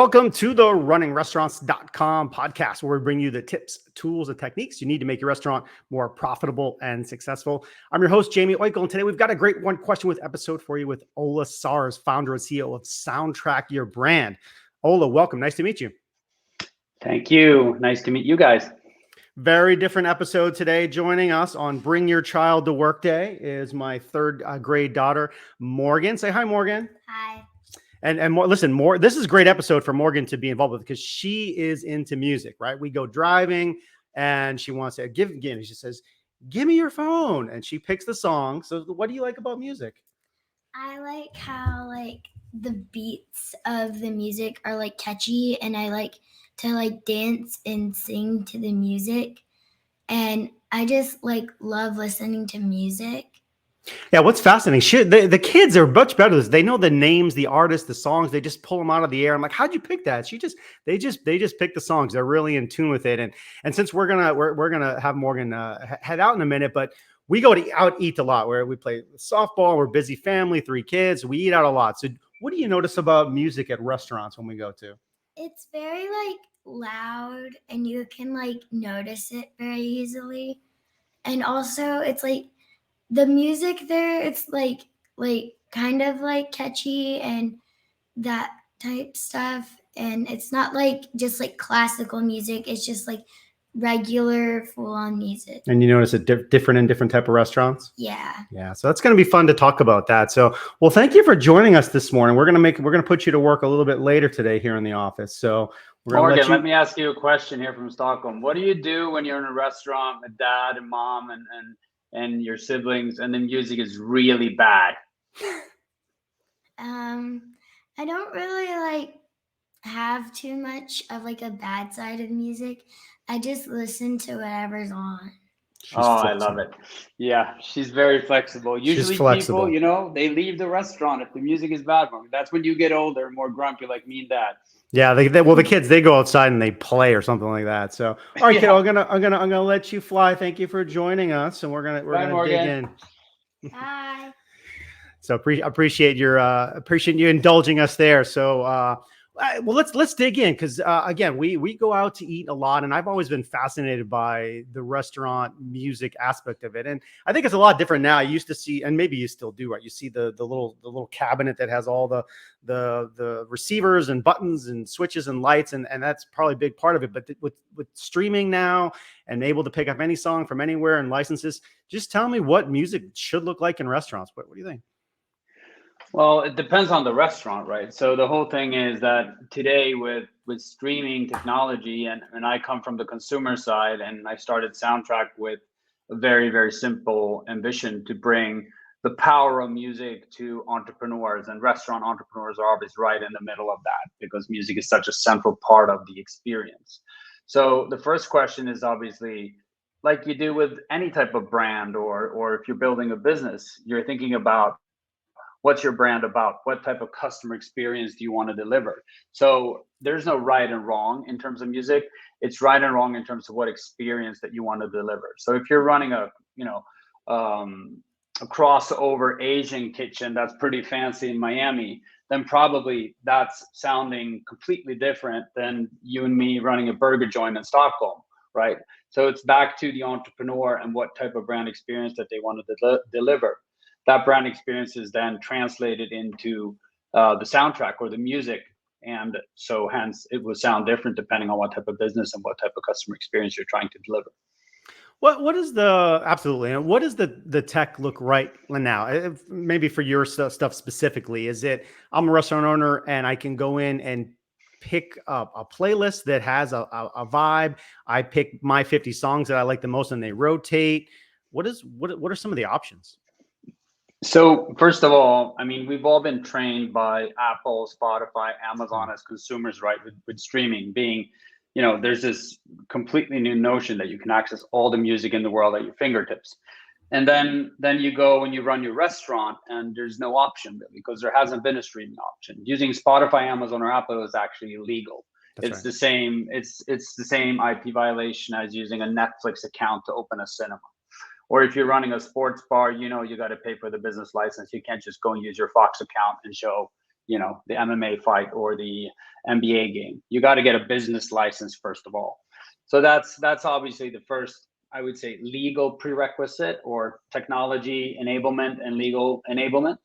Welcome to the runningrestaurants.com podcast, where we bring you the tips, tools, and techniques you need to make your restaurant more profitable and successful. I'm your host, Jamie Oikle, and today we've got a great one question with episode for you with Ola Sars, founder and CEO of Soundtrack Your Brand. Ola, welcome. Nice to meet you. Thank you. Nice to meet you guys. Very different episode today. Joining us on Bring Your Child to Work Day is my third grade daughter, Morgan. Say hi, Morgan. Hi. And listen, this is a great episode for Morgan to be involved with because she is into music, right? We go driving and she wants to she says, give me your phone. And she picks the song. So what do you like about music? I like how the beats of the music are catchy, and I like to dance and sing to the music. And I just love listening to music. Yeah, what's fascinating? The kids are much better at this. They know the names, the artists, the songs. They just pull them out of the air. I'm like, how'd you pick that? They just pick the songs. They're really in tune with it. And since we're gonna have Morgan head out in a minute, but we go to eat a lot. Where we play softball. We're a busy family, 3 kids. We eat out a lot. So what do you notice about music at restaurants when we go to? It's very loud, and you can notice it very easily. And also, it's the music there, it's kind of catchy and that type stuff. And it's not just classical music. It's just regular full-on music. And you notice it different in different type of restaurants? Yeah. Yeah. So that's going to be fun to talk about that. So, well, thank you for joining us this morning. We're going to put you to work a little bit later today here in the office. So Morgan, let me ask you a question here from Stockholm. What do you do when you're in a restaurant with dad and mom and your siblings, and the music is really bad? I don't really have too much of a bad side of music. I just listen to whatever's on. I love it. Yeah, she's very flexible. Usually people, they leave the restaurant if the music is bad. That's when you get older and more grumpy like me and dad. Yeah, the kids, they go outside and they play or something like that. So, all right, kid, I'm gonna let you fly. Thank you for joining us, and we're gonna dig in. Bye. So appreciate you indulging us there. So, well, let's dig in because again, we go out to eat a lot, and I've always been fascinated by the restaurant music aspect of it, and I think it's a lot different now. I used to see, and maybe you still do, right? You see the little cabinet that has all the receivers and buttons and switches and lights, and that's probably a big part of it. But with streaming now and able to pick up any song from anywhere and licenses, just tell me what music should look like in restaurants. What do you think? Well, it depends on the restaurant, right? So the whole thing is that today with streaming technology, and I come from the consumer side, and I started Soundtrack with a very, very simple ambition to bring the power of music to entrepreneurs, and restaurant entrepreneurs are always right in the middle of that because music is such a central part of the experience. So the first question is obviously, like you do with any type of brand, or if you're building a business, you're thinking about, what's your brand about? What type of customer experience do you want to deliver? So there's no right and wrong in terms of music. It's right and wrong in terms of what experience that you want to deliver. So if you're running a crossover Asian kitchen that's pretty fancy in Miami, then probably that's sounding completely different than you and me running a burger joint in Stockholm, right? So it's back to the entrepreneur and what type of brand experience that they want to deliver. That brand experience is then translated into the soundtrack or the music. And so hence it will sound different depending on what type of business and what type of customer experience you're trying to deliver. What is what does the tech look right now? Maybe for your stuff specifically, is it, I'm a restaurant owner and I can go in and pick up a playlist that has a vibe. I pick my 50 songs that I like the most and they rotate. What are some of the options? So first of all, I mean, we've all been trained by Apple, Spotify, Amazon as consumers, right? With streaming being, there's this completely new notion that you can access all the music in the world at your fingertips. And then you go and you run your restaurant and there's no option really, because there hasn't been a streaming option. Using Spotify, Amazon, or Apple is actually illegal. It's right. It's the same IP violation as using a Netflix account to open a cinema. Or if you're running a sports bar, you got to pay for the business license. You can't just go and use your Fox account and show the MMA fight or the NBA game. You got to get a business license first of all. So that's obviously the first, I would say, legal prerequisite, or technology enablement and legal enablement.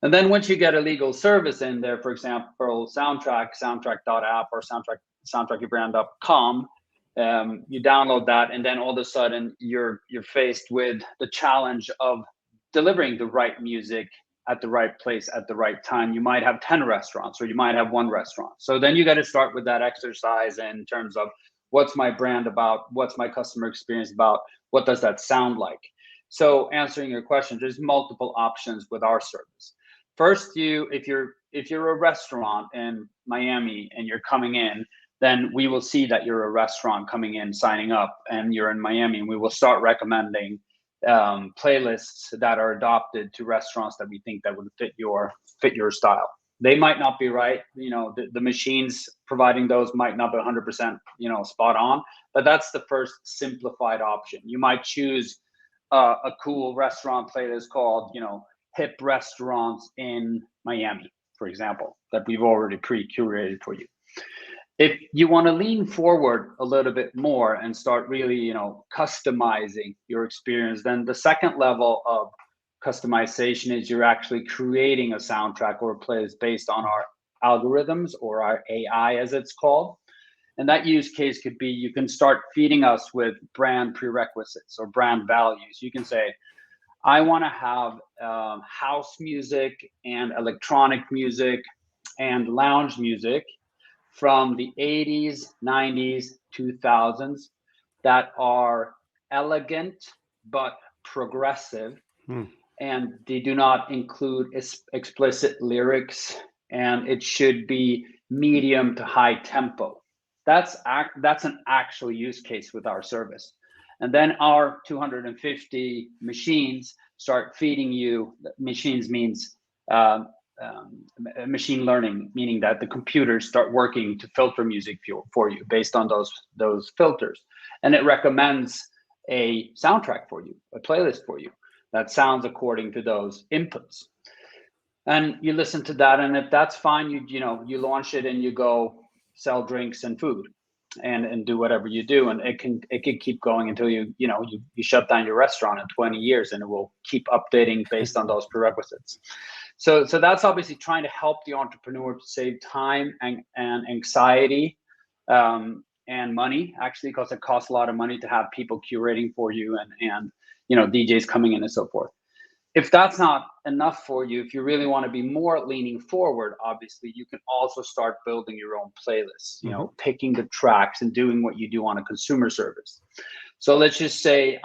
And then once you get a legal service in there, for example, soundtrack.app or soundtrackyourbrand.com, you download that, and then all of a sudden you're faced with the challenge of delivering the right music at the right place at the right time. You might have 10 restaurants, or you might have one restaurant. So then you got to start with that exercise in terms of, what's my brand about? What's my customer experience about? What does that sound like? So answering your question, there's multiple options with our service. First, if you're a restaurant in Miami and you're coming in, then we will see that you're a restaurant coming in, signing up, and you're in Miami, and we will start recommending playlists that are adopted to restaurants that we think that would fit your style. They might not be right. The machines providing those might not be 100%, spot on, but that's the first simplified option. You might choose a cool restaurant playlist called, hip restaurants in Miami, for example, that we've already pre-curated for you. If you want to lean forward a little bit more and start really, customizing your experience, then the second level of customization is you're actually creating a soundtrack or a playlist based on our algorithms, or our AI as it's called. And that use case could be, you can start feeding us with brand prerequisites or brand values. You can say, I want to have house music and electronic music and lounge music from the 80s, 90s, 2000s that are elegant but progressive. And they do not include explicit lyrics, and it should be medium to high tempo. That's an actual use case with our service. And then our 250 machines start feeding you. Machines means machine learning, meaning that the computers start working to filter music for you based on those filters. And it recommends a soundtrack for you, a playlist for you that sounds according to those inputs. And you listen to that, and if that's fine, you launch it and you go sell drinks and food and do whatever you do, and it can keep going until you shut down your restaurant in 20 years, and it will keep updating based on those prerequisites. So that's obviously trying to help the entrepreneur to save time and anxiety and money, actually, because it costs a lot of money to have people curating for you and DJs coming in and so forth. If that's not enough for you, if you really want to be more leaning forward, obviously you can also start building your own playlists, picking the tracks and doing what you do on a consumer service. So let's just say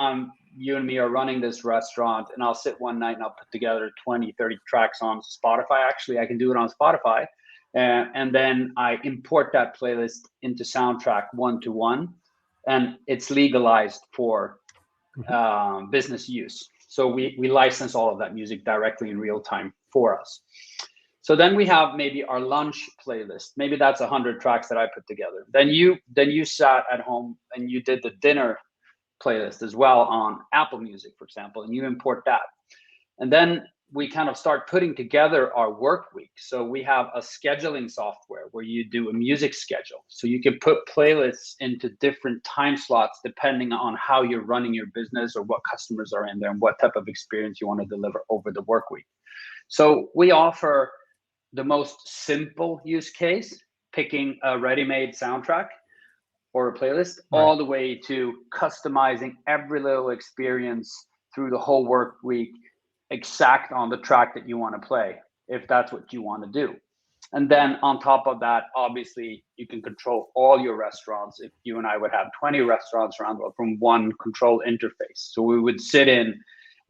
you and me are running this restaurant, and I'll sit one night and I'll put together 20, 30 tracks on Spotify. Actually, I can do it on Spotify. And then I import that playlist into Soundtrack one-to-one, and it's legalized for business use. So we license all of that music directly in real time for us. So then we have maybe our lunch playlist. Maybe that's 100 tracks that I put together. Then you sat at home and you did the dinner playlist as well on Apple Music, for example, and you import that. And then we kind of start putting together our work week. So we have a scheduling software where you do a music schedule. So you can put playlists into different time slots depending on how you're running your business or what customers are in there and what type of experience you want to deliver over the work week. So we offer the most simple use case, picking a ready-made soundtrack or a playlist, right, all the way to customizing every little experience through the whole work week, exact on the track that you want to play, if that's what you want to do. And then on top of that, obviously you can control all your restaurants. If you and I would have 20 restaurants around the world from one control interface. So we would sit in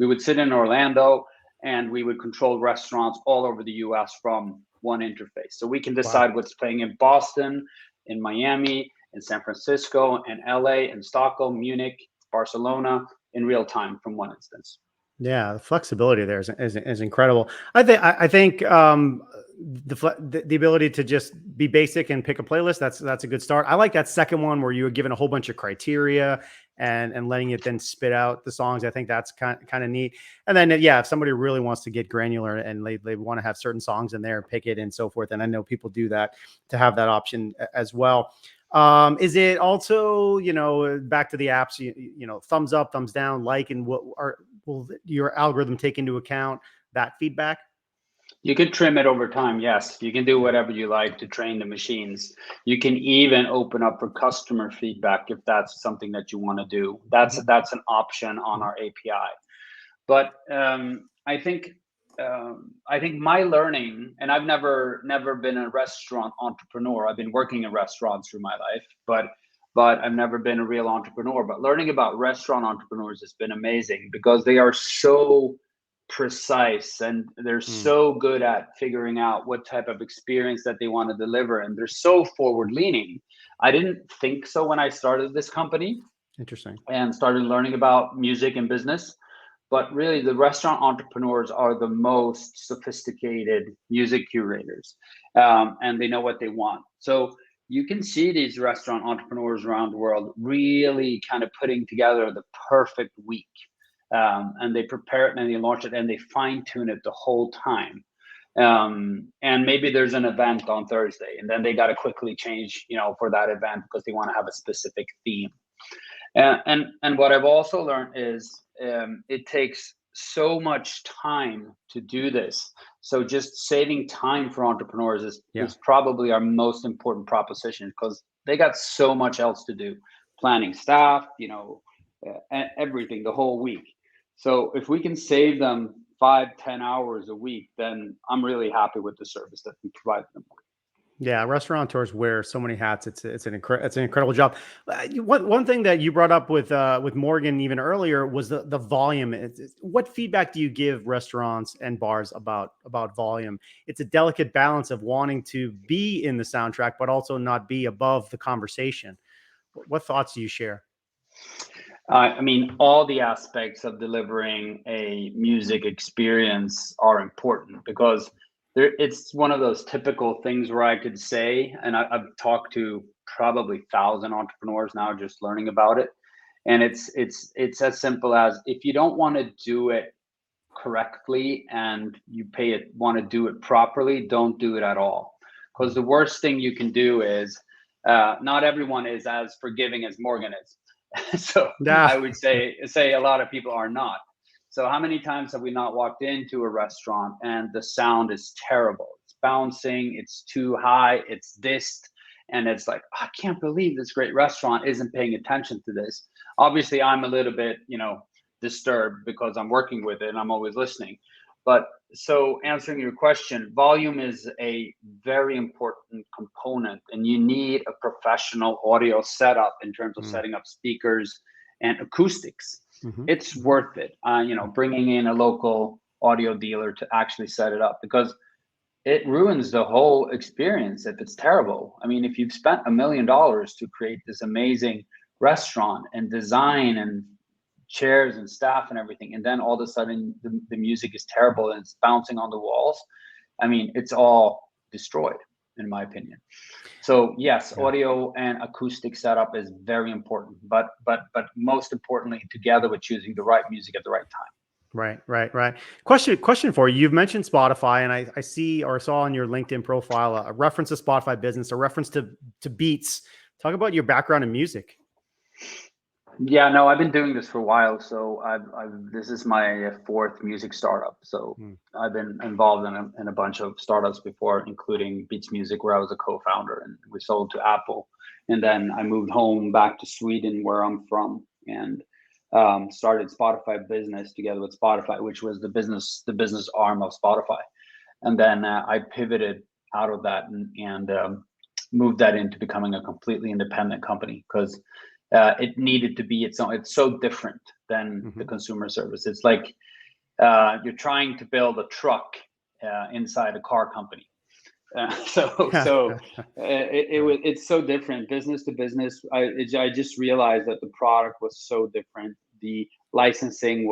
Orlando, and we would control restaurants all over the US from one interface. So we can decide what's playing in Boston, in Miami, in San Francisco, in LA, in Stockholm, Munich, Barcelona, in real time from one instance. Yeah, the flexibility there is incredible. I think the ability to just be basic and pick a playlist, that's a good start. I like that second one where you were given a whole bunch of criteria and letting it then spit out the songs. I think that's kind of neat. And then, yeah, if somebody really wants to get granular and they want to have certain songs in there, pick it and so forth. And I know people do that to have that option as well. Is it also, back to the apps, thumbs up, thumbs down, like, and will your algorithm take into account that feedback? You can trim it over time. Yes, you can do whatever you like to train the machines. You can even open up for customer feedback if that's something that you want to do. That's an option on our API. But I think my learning, and I've never been a restaurant entrepreneur. I've been working in restaurants through my life, but I've never been a real entrepreneur. But learning about restaurant entrepreneurs has been amazing because they are so precise and they're so good at figuring out what type of experience that they want to deliver, and they're so forward leaning. I didn't think so when I started this company. Interesting. And started learning about music and business, but really the restaurant entrepreneurs are the most sophisticated music curators, and they know what they want. So you can see these restaurant entrepreneurs around the world really kind of putting together the perfect week. And they prepare it and they launch it and they fine tune it the whole time. And maybe there's an event on Thursday and then they got to quickly change, for that event because they want to have a specific theme. And what I've also learned is it takes so much time to do this. So just saving time for entrepreneurs is probably our most important proposition because they got so much else to do, planning staff, everything the whole week. So if we can save them 5-10 hours a week, then I'm really happy with the service that we provide them. Yeah, restaurateurs wear so many hats. It's an incredible job. One thing that you brought up with Morgan even earlier was the volume. What feedback do you give restaurants and bars about volume? It's a delicate balance of wanting to be in the soundtrack, but also not be above the conversation. What thoughts do you share? I mean, all the aspects of delivering a music experience are important because it's one of those typical things where I could say, and I've talked to probably 1,000 entrepreneurs now just learning about it. And it's as simple as if you don't want to do it correctly and you want to do it properly, don't do it at all. Because the worst thing you can do is not everyone is as forgiving as Morgan is. So I would say a lot of people are not. So how many times have we not walked into a restaurant and the sound is terrible? It's bouncing, it's too high, it's dist, and it's like, I can't believe this great restaurant isn't paying attention to this. Obviously, I'm a little bit, disturbed because I'm working with it and I'm always listening. But so answering your question, volume is a very important component, and you need a professional audio setup in terms of setting up speakers and acoustics. It's worth it, bringing in a local audio dealer to actually set it up because it ruins the whole experience if it's terrible. I mean, if you've spent $1 million to create this amazing restaurant and design and chairs and staff and everything, and then all of a sudden the music is terrible and it's bouncing on the walls, I mean, it's all destroyed in my opinion. So yes, audio and acoustic setup is very important, but most importantly, together with choosing the right music at the right time. Right. Question for you. You've mentioned Spotify, and I see or saw on your LinkedIn profile a reference to Spotify Business, a reference to Beats. Talk about your background in music. Yeah, no, I've been doing this for a while. So this is my fourth music startup. So I've been involved in a bunch of startups before, including Beats Music, where I was a co-founder, and we sold to Apple. And then I moved home back to Sweden, where I'm from, and started Spotify Business together with Spotify, which was the business arm of Spotify. And then I pivoted out of that and moved that into becoming a completely independent company because it needed to be its own. It's so different than the consumer service. It's like you're trying to build a truck inside a car company. It's so different, business to business. I just realized that the product was so different. The licensing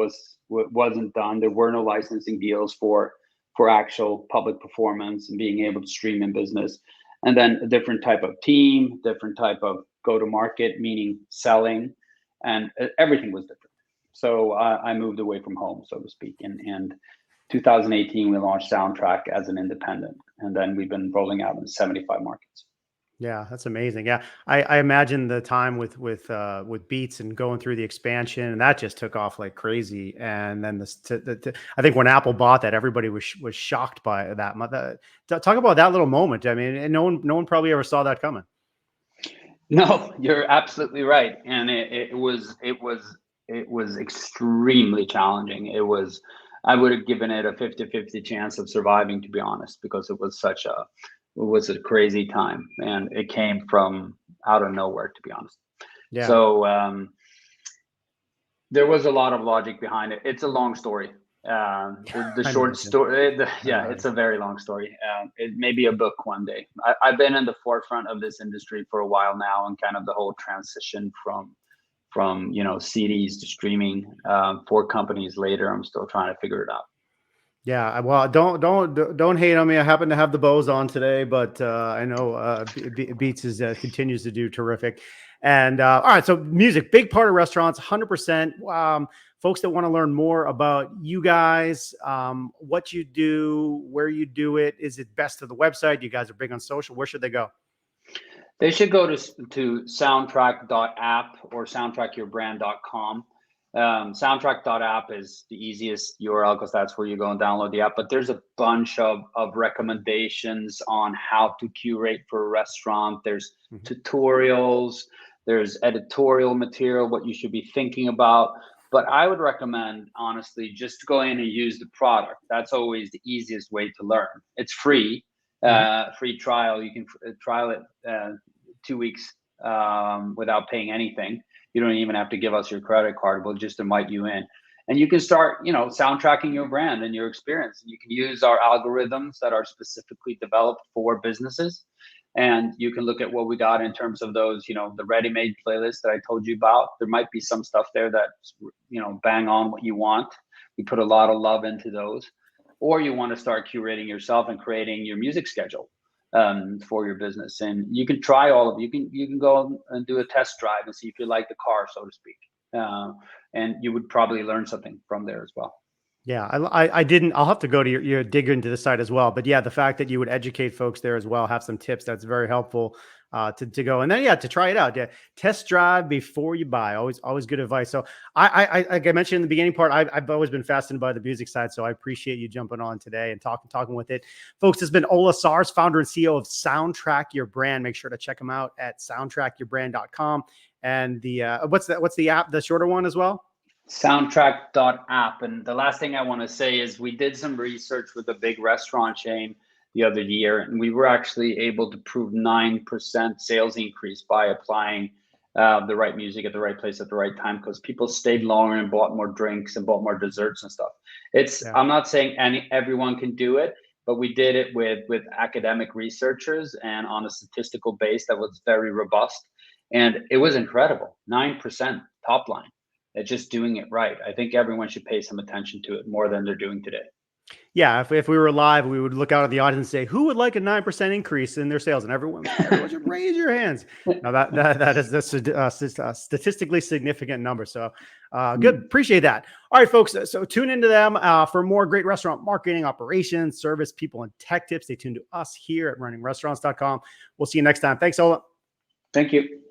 wasn't done. There were no licensing deals for actual public performance and being able to stream in business. And then a different type of team, different type of go-to-market, meaning selling, and everything was different. So I moved away from home, so to speak. And 2018, we launched Soundtrack as an independent, and then we've been rolling out in 75 markets. Yeah, that's amazing. Yeah, I imagine the time with Beats and going through the expansion, and that just took off like crazy. And then I think when Apple bought that, everybody was shocked by that. Talk about that little moment. I mean, and no one probably ever saw that coming. No, you're absolutely right, and it was extremely challenging. I would have given it a 50-50 chance of surviving, to be honest, because it was a crazy time, and it came from out of nowhere, to be honest. Yeah. So there was a lot of logic behind it. It's a long story. The short story, it's a very long story. It may be a book one day. I've been in the forefront of this industry for a while now, and kind of the whole transition from CDs to streaming. 4 companies later, I'm still trying to figure it out. Yeah, well, don't hate on me. I happen to have the Bose on today, but I know Beats continues to do terrific. And all right, so music, big part of restaurants, 100%. Folks that want to learn more about you guys, what you do, where you do it, is it best to the website? You guys are big on social. Where should they go? They should go to soundtrack.app or soundtrackyourbrand.com. Soundtrack.app is the easiest URL because that's where you go and download the app. But there's a bunch of recommendations on how to curate for a restaurant. There's tutorials, there's editorial material, what you should be thinking about. But I would recommend, honestly, just go in and use the product. That's always the easiest way to learn. It's free, free trial. You can trial it 2 weeks without paying anything. You don't even have to give us your credit card. We'll just invite you in. And you can start, soundtracking your brand and your experience. You can use our algorithms that are specifically developed for businesses. And you can look at what we got in terms of those, the ready-made playlist that I told you about. There might be some stuff there that's, bang on what you want. We put a lot of love into those. Or you want to start curating yourself and creating your music schedule for your business. And you can try all of it. You can go and do a test drive and see if you like the car, so to speak. And you would probably learn something from there as well. Yeah, I didn't. I'll have to go to your dig into the site as well. But yeah, the fact that you would educate folks there as well, have some tips, that's very helpful to go. And then to try it out. Yeah, test drive before you buy. Always good advice. So I like I mentioned in the beginning part, I've always been fascinated by the music side. So I appreciate you jumping on today and talking with it, folks. It's been Ola Sars, founder and CEO of Soundtrack Your Brand. Make sure to check him out at soundtrackyourbrand.com. And what's the app, the shorter one as well? Soundtrack.app. And the last thing I want to say is we did some research with a big restaurant chain the other year, and we were actually able to prove 9% sales increase by applying the right music at the right place at the right time, because people stayed longer and bought more drinks and bought more desserts and stuff. I'm not saying everyone can do it, but we did it with academic researchers and on a statistical base that was very robust. And it was incredible, 9% top line. It's just doing it right. I think everyone should pay some attention to it more than they're doing today. Yeah, if we were live, we would look out at the audience and say, who would like a 9% increase in their sales? And everyone should raise your hands. Now that is a statistically significant number. So good. Appreciate that. All right, folks. So tune into them for more great restaurant marketing, operations, service, people, and tech tips. Stay tuned to us here at runningrestaurants.com. We'll see you next time. Thanks, Ola. Thank you.